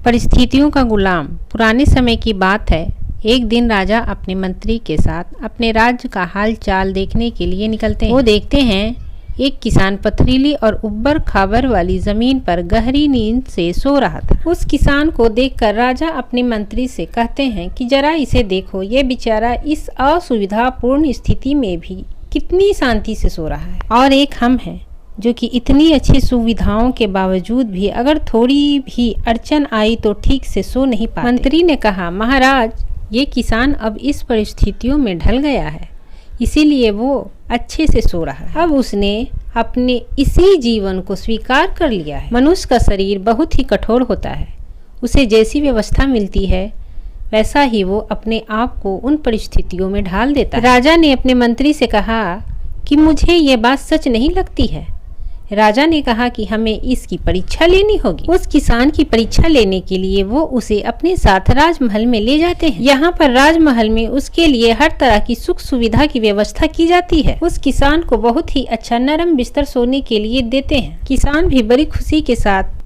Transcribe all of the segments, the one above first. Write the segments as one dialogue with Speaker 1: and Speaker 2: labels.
Speaker 1: परिस्थितियों का गुलाम। पुराने समय की बात है। एक दिन राजा अपने मंत्री के साथ अपने राज्य का हाल चाल देखने के लिए निकलते हैं। वो देखते हैं एक किसान पथरीली और उब्बर खाबर वाली जमीन पर गहरी नींद से सो रहा था। उस किसान को देखकर राजा अपने मंत्री से कहते हैं कि जरा इसे देखो, ये बेचारा इस असुविधापूर्ण स्थिति में भी कितनी शांति से सो रहा है। और एक हम हैं जो कि इतनी अच्छी सुविधाओं के बावजूद भी अगर थोड़ी भी अड़चन आई तो ठीक से सो नहीं पाते। मंत्री ने कहा, महाराज, ये किसान अब इस परिस्थितियों में ढल गया है, इसीलिए वो अच्छे से सो रहा है। अब उसने अपने इसी जीवन को स्वीकार कर लिया है। मनुष्य का शरीर बहुत ही कठोर होता है। उसे जैसी व्यवस्था मिलती है वैसा ही वो अपने आप को उन परिस्थितियों में ढाल देता है। राजा ने अपने मंत्री से कहा कि मुझे ये बात सच नहीं लगती है। राजा ने कहा कि हमें इसकी परीक्षा लेनी होगी। उस किसान की परीक्षा लेने के लिए वो उसे अपने साथ राजमहल में ले जाते हैं। यहाँ पर राजमहल में उसके लिए हर तरह की सुख सुविधा की व्यवस्था की जाती है। उस किसान को बहुत ही अच्छा नरम बिस्तर सोने के लिए देते हैं। किसान भी बड़ी खुशी के साथ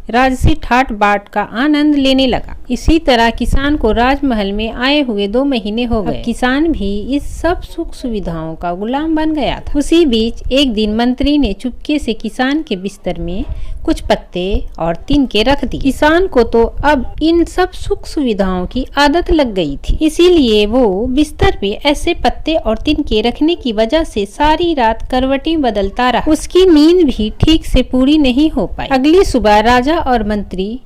Speaker 1: राजसी ठाट बाट का आनंद लेने लगा। इसी तरह किसान को राजमहल में आए हुए 2 महीने हो गए। किसान भी इस सब सुख सुविधाओं का गुलाम बन गया था। उसी बीच एक दिन मंत्री ने चुपके से किसान के बिस्तर में कुछ पत्ते और तिनके रख दिए। किसान को तो अब इन सब सुख सुविधाओं की आदत लग गई थी, इसीलिए वो बिस्तर पे ऐसे पत्ते और तिनके रखने की वजह से सारी रात करवटें बदलता रहा। उसकी नींद भी ठीक से पूरी नहीं हो पाई। अगली सुबह राजा और मंत्री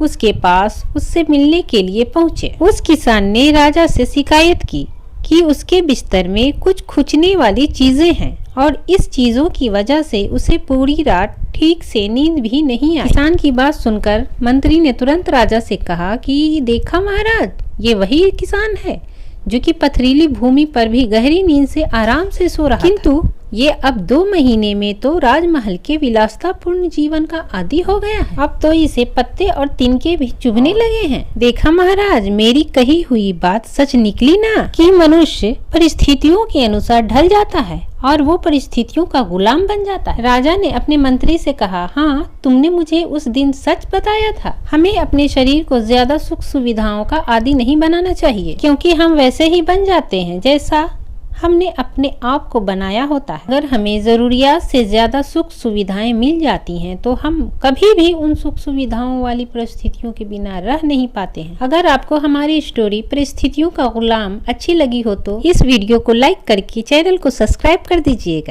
Speaker 1: उसके पास उससे मिलने के लिए पहुंचे। उस किसान ने राजा से शिकायत की कि उसके बिस्तर में कुछ खुचने वाली चीजें हैं और इस चीजों की वजह से उसे पूरी रात ठीक से नींद भी नहीं आई। किसान की बात सुनकर मंत्री ने तुरंत राजा से कहा कि देखा महाराज, ये वही किसान है जो कि पथरीली भूमि पर भी गहरी नींद से आराम से सो रहा, किंतु ये अब 2 महीने में तो राजमहल के विलासतापूर्ण जीवन का आदी हो गया है। अब तो इसे पत्ते और तिनके भी चुभने लगे हैं। देखा महाराज, मेरी कही हुई बात सच निकली ना कि मनुष्य परिस्थितियों के अनुसार ढल जाता है और वो परिस्थितियों का गुलाम बन जाता है। राजा ने अपने मंत्री से कहा, हाँ, तुमने मुझे उस दिन सच बताया था। हमें अपने शरीर को ज्यादा सुख सुविधाओं का आदी नहीं बनाना चाहिए, क्योंकि हम वैसे ही बन जाते हैं जैसा हमने अपने आप को बनाया होता है। अगर हमें जरूरियात से ज्यादा सुख सुविधाएं मिल जाती हैं तो हम कभी भी उन सुख सुविधाओं वाली परिस्थितियों के बिना रह नहीं पाते हैं। अगर आपको हमारी स्टोरी परिस्थितियों का गुलाम अच्छी लगी हो तो इस वीडियो को लाइक करके चैनल को सब्सक्राइब कर दीजिएगा।